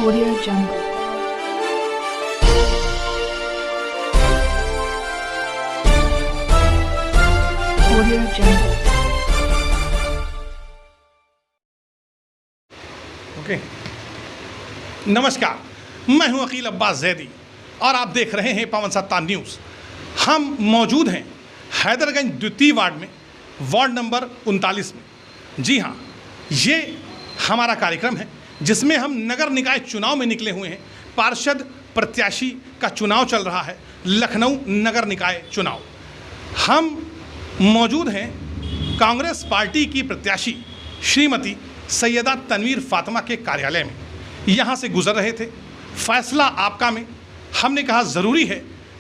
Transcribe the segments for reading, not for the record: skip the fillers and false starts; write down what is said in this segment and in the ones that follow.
Audio Jungle. Audio Jungle. Okay नमस्कार, मैं हूं अकील अब्बास जैदी और आप देख रहे हैं पवन सत्ता न्यूज़। हम मौजूद हैं हैदरगंज द्वितीय वार्ड में, वार्ड नंबर 39 में। जी हाँ, ये हमारा कार्यक्रम है जिसमें हम नगर निकाय चुनाव में निकले हुए हैं। पार्षद प्रत्याशी का चुनाव चल रहा है, लखनऊ नगर निकाय चुनाव। हम मौजूद हैं कांग्रेस पार्टी की प्रत्याशी श्रीमती सैयदा तनवीर फातिमा के कार्यालय में। यहाँ से गुजर रहे थे, फैसला आपका में हमने कहा ज़रूरी है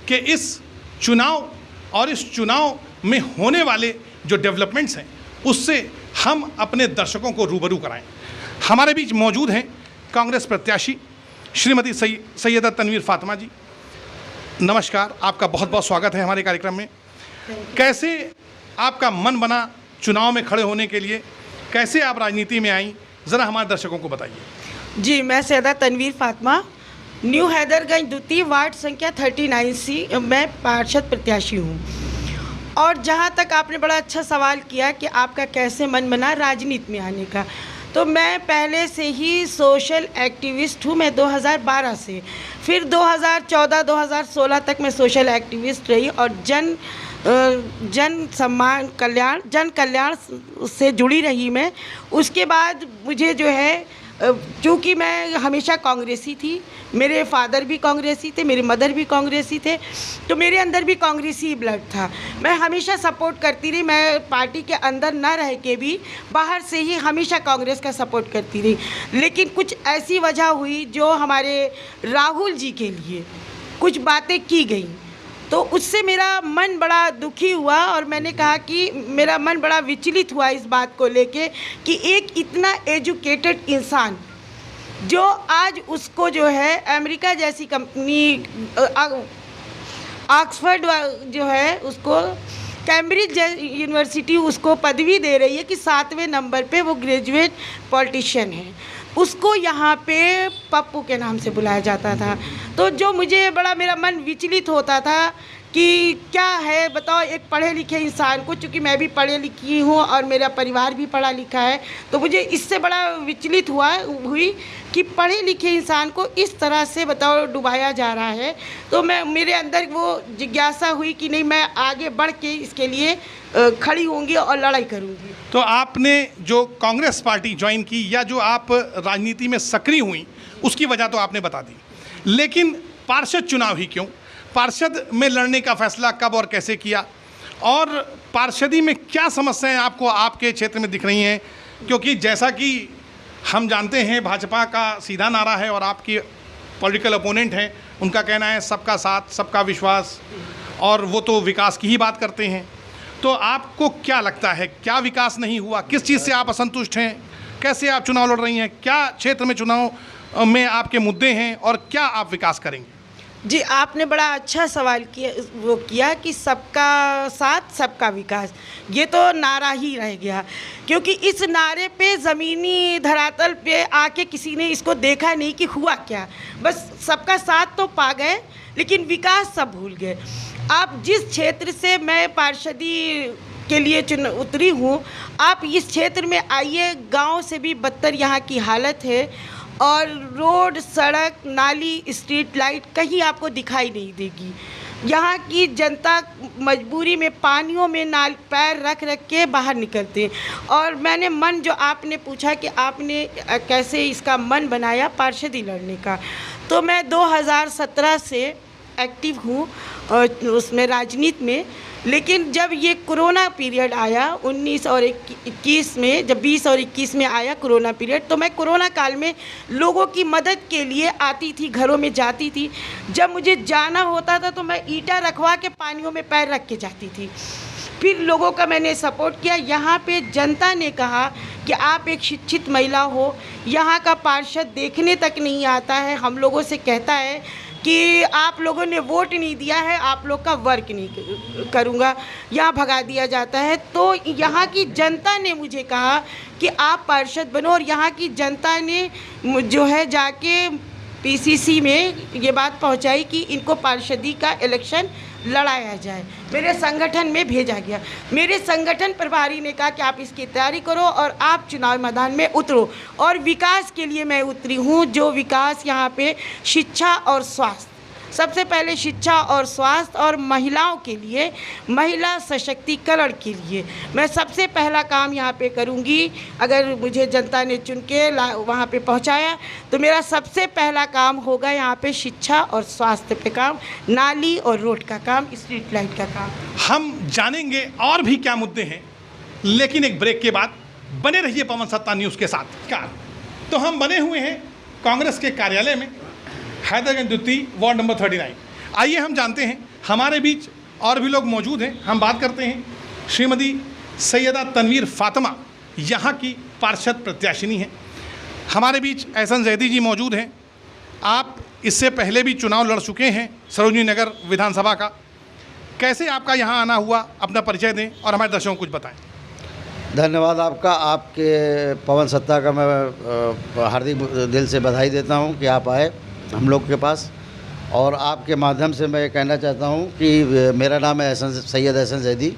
कि इस चुनाव और इस चुनाव में होने वाले जो डेवलपमेंट्स हैं उससे हम अपने दर्शकों को रूबरू कराएं। हमारे बीच मौजूद हैं कांग्रेस प्रत्याशी श्रीमती सैयदा तनवीर फातिमा जी। नमस्कार, आपका बहुत बहुत स्वागत है हमारे कार्यक्रम में। कैसे आपका मन बना चुनाव में खड़े होने के लिए, कैसे आप राजनीति में आई, ज़रा हमारे दर्शकों को बताइए। जी, मैं सैयदा तनवीर फातिमा, न्यू हैदरगंज द्वितीय वार्ड संख्या 39C मैं पार्षद प्रत्याशी हूँ। और जहाँ तक आपने बड़ा अच्छा सवाल किया कि आपका कैसे मन बना राजनीति में आने का, तो मैं पहले से ही सोशल एक्टिविस्ट हूँ। मैं 2012 से, फिर 2014-2016 तक मैं सोशल एक्टिविस्ट रही और जन कल्याण से जुड़ी रही मैं। उसके बाद मुझे जो है, चूँकि मैं हमेशा कांग्रेसी थी, मेरे फादर भी कांग्रेसी थे, मेरे मदर भी कांग्रेसी थे, तो मेरे अंदर भी कांग्रेसी ब्लड था। मैं हमेशा सपोर्ट करती रही, मैं पार्टी के अंदर ना रह के भी बाहर से ही हमेशा कांग्रेस का सपोर्ट करती रही। लेकिन कुछ ऐसी वजह हुई जो हमारे राहुल जी के लिए कुछ बातें की गई, तो उससे मेरा मन बड़ा दुखी हुआ और मैंने कहा कि मेरा मन बड़ा विचलित हुआ इस बात को लेके कि एक इतना एजुकेटेड इंसान जो आज उसको जो है अमेरिका जैसी कंपनी, ऑक्सफोर्ड जो है उसको, कैम्ब्रिज यूनिवर्सिटी उसको पदवी दे रही है कि 7वें नंबर पे वो ग्रेजुएट पॉलिटिशियन है, उसको यहाँ पे पप्पू के नाम से बुलाया जाता था। तो जो मुझे बड़ा मेरा मन विचलित होता था कि क्या है बताओ, एक पढ़े लिखे इंसान को, चूँकि मैं भी पढ़े लिखी हूँ और मेरा परिवार भी पढ़ा लिखा है, तो मुझे इससे बड़ा विचलित हुई कि पढ़े लिखे इंसान को इस तरह से बताओ डुबाया जा रहा है। तो मेरे अंदर वो जिज्ञासा हुई कि नहीं, मैं आगे बढ़ के इसके लिए खड़ी होंगी और लड़ाई करूंगी। तो आपने जो कांग्रेस पार्टी ज्वाइन की या जो आप राजनीति में सक्रिय हुई उसकी वजह तो आपने बता दी, लेकिन पार्षद चुनाव ही क्यों? पार्षद में लड़ने का फैसला कब और कैसे किया, और पार्षदी में क्या समस्याएं आपको आपके क्षेत्र में दिख रही हैं? क्योंकि जैसा कि हम जानते हैं भाजपा का सीधा नारा है और आपके पॉलिटिकल अपोनेंट हैं, उनका कहना है सबका साथ सबका विश्वास, और वो तो विकास की ही बात करते हैं। तो आपको क्या लगता है, क्या विकास नहीं हुआ? किस चीज़ से आप असंतुष्ट हैं? कैसे आप चुनाव लड़ रही हैं? क्या क्षेत्र में चुनाव में आपके मुद्दे हैं और क्या आप विकास करेंगे? जी, आपने बड़ा अच्छा सवाल किया कि सबका साथ सबका विकास, ये तो नारा ही रह गया, क्योंकि इस नारे पे ज़मीनी धरातल पे आके किसी ने इसको देखा नहीं कि हुआ क्या। बस सबका साथ तो पा गए लेकिन विकास सब भूल गए। आप जिस क्षेत्र से मैं पार्षदी के लिए उतरी हूँ, आप इस क्षेत्र में आइए, गांव से भी बदतर यहाँ की हालत है और रोड, सड़क, नाली, स्ट्रीट लाइट कहीं आपको दिखाई नहीं देगी। यहाँ की जनता मजबूरी में पानियों में पैर रख के बाहर निकलते हैं। और मैंने मन, जो आपने पूछा कि आपने कैसे इसका मन बनाया पार्षदी लड़ने का, तो मैं 2017 से एक्टिव हूँ उसमें राजनीति में। लेकिन जब ये कोरोना पीरियड आया 19 और 21 में, जब 20 और 21 में आया कोरोना पीरियड, तो मैं कोरोना काल में लोगों की मदद के लिए आती थी, घरों में जाती थी। जब मुझे जाना होता था तो मैं ईंटा रखवा के पानियों में पैर रख के जाती थी। फिर लोगों का मैंने सपोर्ट किया। यहाँ पे जनता ने कहा कि आप एक शिक्षित महिला हो, यहाँ का पार्षद देखने तक नहीं आता है, हम लोगों से कहता है कि आप लोगों ने वोट नहीं दिया है, आप लोग का वर्क नहीं करूँगा, यहाँ भगा दिया जाता है। तो यहाँ की जनता ने मुझे कहा कि आप पार्षद बनो, और यहाँ की जनता ने जो है जाके पीसीसी में ये बात पहुंचाई कि इनको पार्षदी का इलेक्शन लड़ाया जाए। मेरे संगठन में भेजा गया। मेरे संगठन प्रभारी ने कहा कि आप इसकी तैयारी करो और आप चुनाव मैदान में उतरो, और विकास के लिए मैं उतरी हूँ। जो विकास यहाँ पे शिक्षा और स्वास्थ्य, सबसे पहले शिक्षा और स्वास्थ्य और महिलाओं के लिए, महिला सशक्तिकरण के लिए मैं सबसे पहला काम यहाँ पे करूँगी। अगर मुझे जनता ने चुन के वहाँ पे पहुँचाया तो मेरा सबसे पहला काम होगा यहाँ पे शिक्षा और स्वास्थ्य पे काम, नाली और रोड का काम, स्ट्रीट लाइट का काम। हम जानेंगे और भी क्या मुद्दे हैं, लेकिन एक ब्रेक के बाद बने रहिए पवन सत्ता न्यूज़ के साथ। क्या तो हम बने हुए हैं कांग्रेस के कार्यालय में, हैदरगंज द्वितीय, वार्ड नंबर 39। आइए हम जानते हैं, हमारे बीच और भी लोग मौजूद हैं। हम बात करते हैं श्रीमती सैयदा तनवीर फातिमा, यहाँ की पार्षद प्रत्याशिनी हैं। हमारे बीच एहसन जैदी जी मौजूद हैं। आप इससे पहले भी चुनाव लड़ चुके हैं सरोजनी नगर विधानसभा का। कैसे आपका यहाँ आना हुआ, अपना परिचय दें और हमारे दर्शकों को कुछ बताएं। धन्यवाद आपका। आपके पवन सत्ता का मैं हार्दिक दिल से बधाई देता हूँ कि आप आए हम लोग के पास, और आपके माध्यम से मैं कहना चाहता हूँ कि मेरा नाम है सैयद एहसन जैदी,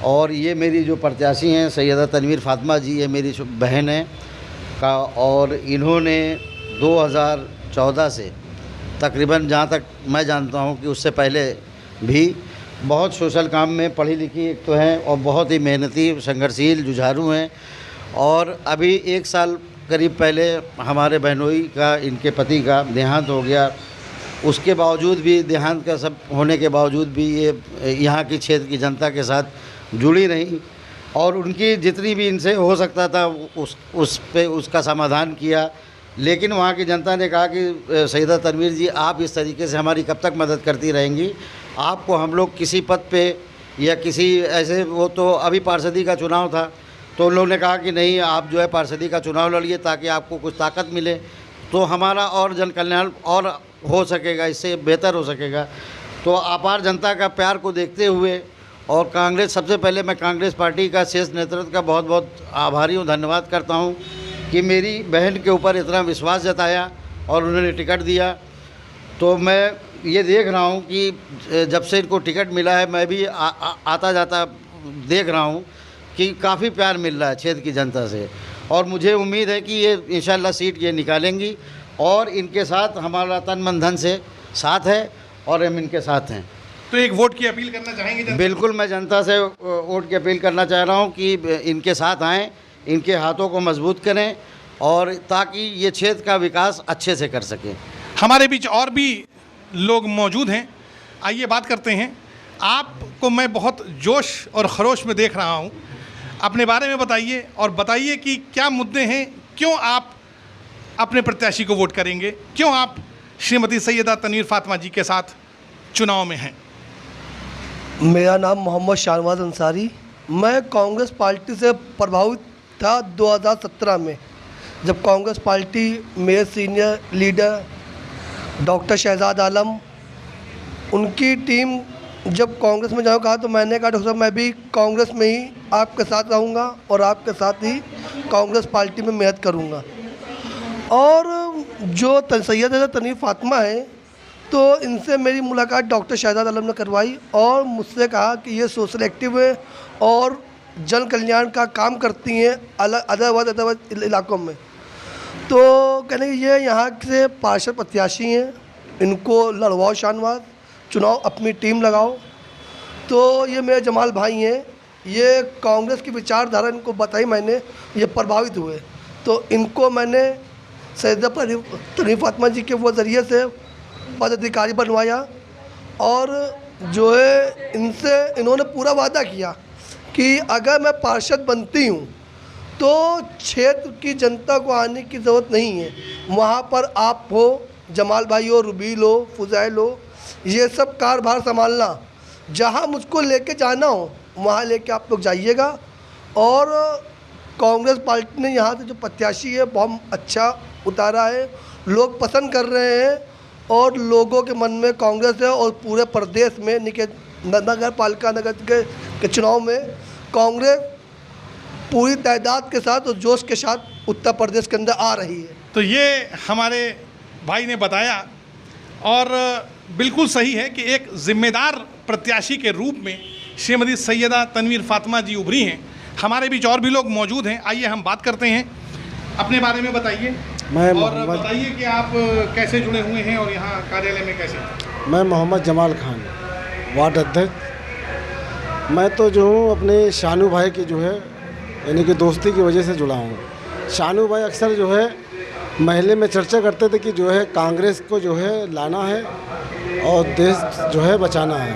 और ये मेरी जो प्रत्याशी हैं सैयदा तनवीर फातिमा जी, ये मेरी बहन है का, और इन्होंने 2014 से तकरीबन, जहाँ तक मैं जानता हूँ कि उससे पहले भी बहुत सोशल काम में पढ़ी लिखी एक तो हैं, और बहुत ही मेहनती, संघर्षशील, जुझारू हैं। और अभी 1 साल करीब पहले हमारे बहनोई का, इनके पति का देहांत हो गया। उसके बावजूद भी, देहांत का सब होने के बावजूद भी ये यहाँ की क्षेत्र की जनता के साथ जुड़ी रही, और उनकी जितनी भी इनसे हो सकता था उस पे उसका समाधान किया। लेकिन वहाँ की जनता ने कहा कि सैयदा तनवीर जी, आप इस तरीके से हमारी कब तक मदद करती रहेंगी, आपको हम लोग किसी पद पे या किसी ऐसे, वो तो अभी पार्षदी का चुनाव था, तो उन लोगों ने कहा कि नहीं, आप जो है पार्षदी का चुनाव लड़िए ताकि आपको कुछ ताकत मिले, तो हमारा और जन कल्याण और हो सकेगा, इससे बेहतर हो सकेगा। तो अपार जनता का प्यार को देखते हुए, और कांग्रेस, सबसे पहले मैं कांग्रेस पार्टी का शेष नेतृत्व का बहुत बहुत आभारी हूँ, धन्यवाद करता हूँ कि मेरी बहन के ऊपर इतना विश्वास जताया और उन्होंने टिकट दिया। तो मैं ये देख रहा हूँ कि जब से इनको टिकट मिला है, मैं भी आता जाता देख रहा हूँ कि काफ़ी प्यार मिल रहा है क्षेत्र की जनता से, और मुझे उम्मीद है कि ये इंशाल्लाह सीट ये निकालेंगी, और इनके साथ हमारा तन मन धन से साथ है और हम इनके साथ हैं। तो एक वोट की अपील करना चाहेंगे जनता? बिल्कुल, मैं जनता से वोट की अपील करना चाह रहा हूँ कि इनके साथ आएँ, इनके हाथों को मजबूत करें, और ताकि ये क्षेत्र का विकास अच्छे से कर सकें। हमारे बीच और भी लोग मौजूद हैं। आइए बात करते हैं। आपको मैं बहुत जोश और खरोश में देख रहा हूँ, अपने बारे में बताइए, और बताइए कि क्या मुद्दे हैं, क्यों आप अपने प्रत्याशी को वोट करेंगे, क्यों आप श्रीमती सैयदा तनवीर फातिमा जी के साथ चुनाव में हैं। मेरा नाम मोहम्मद शाहनवाज अंसारी। मैं कांग्रेस पार्टी से प्रभावित था 2017 में, जब कांग्रेस पार्टी मेरे सीनियर लीडर डॉक्टर शहजाद आलम, उनकी टीम जब कांग्रेस में जाओ कहा, तो मैंने कहा डॉक्टर साहब, मैं भी कांग्रेस में ही आपके साथ रहूँगा और आपके साथ ही कांग्रेस पार्टी में मेहनत करूँगा। और जो सैयदा तनवीर फातिमा है, तो इनसे मेरी मुलाकात डॉक्टर शहजाद आलम ने करवाई, और मुझसे कहा कि ये सोशल एक्टिव है और जन कल्याण का काम करती हैं अदरवाइज इलाकों में। तो कहने कि ये यहाँ से पार्षद प्रत्याशी हैं, इनको लड़वाओ शानवाज, चुनाव अपनी टीम लगाओ। तो ये मेरे जमाल भाई हैं, ये कांग्रेस की विचारधारा इनको बताई मैंने, ये प्रभावित हुए, तो इनको मैंने सैयदा तनवीर फातिमा जी के वो ज़रिए से पदाधिकारी बनवाया। और जो है इनसे इन्होंने पूरा वादा किया कि अगर मैं पार्षद बनती हूँ तो क्षेत्र की जनता को आने की ज़रूरत नहीं है, वहाँ पर आप हो, जमाल भाई हो, रुबील हो, फुज़ैल हो, ये सब कारभार संभालना, जहाँ मुझको लेके जाना हो वहाँ लेके आप लोग जाइएगा। और कांग्रेस पार्टी ने यहाँ से जो प्रत्याशी है बहुत अच्छा उतारा है, लोग पसंद कर रहे हैं, और लोगों के मन में कांग्रेस है, और पूरे प्रदेश में नगर पालिका नगर के चुनाव में कांग्रेस पूरी तादाद के साथ और जोश के साथ उत्तर प्रदेश के अंदर आ रही है। तो ये हमारे भाई ने बताया और बिल्कुल सही है कि एक जिम्मेदार प्रत्याशी के रूप में श्रीमती सैयदा तनवीर फातिमा जी उभरी हैं। हमारे बीच और भी लोग मौजूद हैं, आइए हम बात करते हैं। अपने बारे में बताइए और बताइए कि आप कैसे जुड़े हुए हैं और यहाँ कार्यालय में कैसे? मैं मोहम्मद जमाल खान, वार्ड अध्यक्ष। मैं तो जो हूँ अपने शानू भाई की जो है यानी कि दोस्ती की वजह से जुड़ा हूँ। शानू भाई अक्सर जो है महल्ले में चर्चा करते थे कि जो है कांग्रेस को जो है लाना है और देश जो है बचाना है।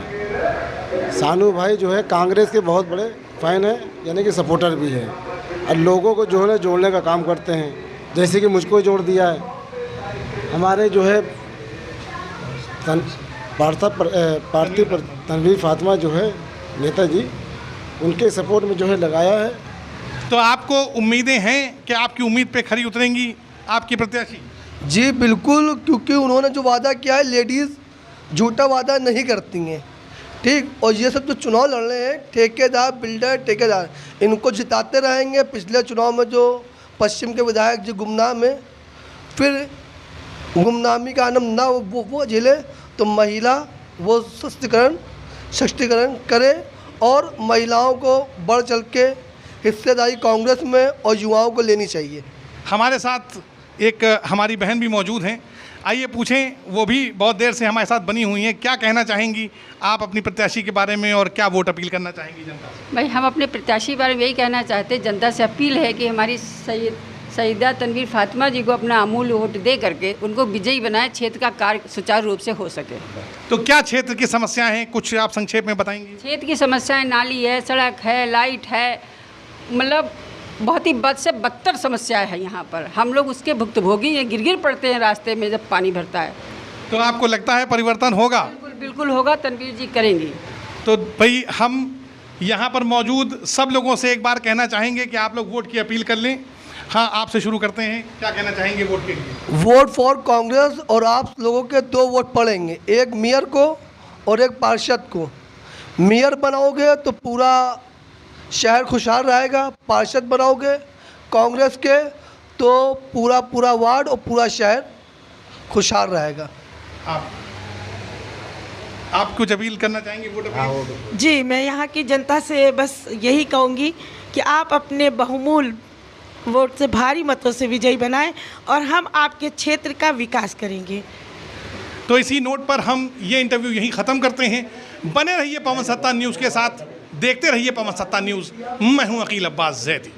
शानू भाई जो है कांग्रेस के बहुत बड़े फ़ैन हैं, यानी कि सपोर्टर भी है और लोगों को जो है जोड़ने का काम करते हैं, जैसे कि मुझको जोड़ दिया है। हमारे जो है पार्टी पर तनवीर फातिमा जो है नेताजी, उनके सपोर्ट में जो है लगाया है। तो आपको उम्मीदें हैं कि आपकी उम्मीद पे खरी उतरेंगी आपकी प्रत्याशी? जी बिल्कुल, क्योंकि उन्होंने जो वादा किया है, लेडीज़ झूठा वादा नहीं करती हैं, ठीक। और ये सब जो चुनाव लड़ रहे हैं, ठेकेदार, बिल्डर, ठेकेदार, इनको जिताते रहेंगे। पिछले चुनाव में जो पश्चिम के विधायक जी गुमनाम में, फिर गुमनामी का आनंद ना वो झेले, तो महिला वो सशक्तिकरण करे और महिलाओं को बढ़ चढ़ के हिस्सेदारी कांग्रेस में और युवाओं को लेनी चाहिए। हमारे साथ एक हमारी बहन भी मौजूद हैं, आइए पूछें, वो भी बहुत देर से हमारे साथ बनी हुई हैं। क्या कहना चाहेंगी आप अपनी प्रत्याशी के बारे में और क्या वोट अपील करना चाहेंगी जनता से? भाई हम अपने प्रत्याशी के बारे में यही कहना चाहते हैं, जनता से अपील है कि हमारी सैयदा तनवीर फातिमा जी को अपना अमूल्य वोट दे करके उनको विजयी बनाए, क्षेत्र का कार्य सुचारू रूप से हो सके। तो क्या क्षेत्र की समस्याएं हैं, कुछ आप संक्षेप में बताएंगी? क्षेत्र की समस्याएं नाली है, सड़क है, लाइट है, मतलब बहुत ही बद से बदतर समस्या है यहाँ पर। हम लोग उसके भुक्तभोगी हैं, गिर पड़ते हैं रास्ते में जब पानी भरता है। तो आपको लगता है परिवर्तन होगा? बिल्कुल बिल्कुल होगा, तनवीर जी करेंगी। तो भाई हम यहाँ पर मौजूद सब लोगों से एक बार कहना चाहेंगे कि आप लोग वोट की अपील कर लें। हाँ, आपसे शुरू करते हैं, क्या कहना चाहेंगे वोट के लिए? वोट फॉर कांग्रेस, और आप लोगों के 2 वोट पड़ेंगे, एक मेयर को और एक पार्षद को। मेयर बनाओगे तो पूरा शहर खुशहाल रहेगा, पार्षद बनाओगे कांग्रेस के तो पूरा वार्ड और पूरा शहर खुशहाल रहेगा। आप कुछ अपील करना चाहेंगे वोट अपील? जी, मैं यहाँ की जनता से बस यही कहूँगी कि आप अपने बहुमूल्य वोट से भारी मतों से विजयी बनाएं और हम आपके क्षेत्र का विकास करेंगे। तो इसी नोट पर हम ये इंटरव्यू यहीं ख़त्म करते हैं। बने रहिए पवन सत्ता न्यूज़ के साथ, देखते रहिए पवन सत्ता न्यूज़। मैं हूँ अकील अब्बास जैदी।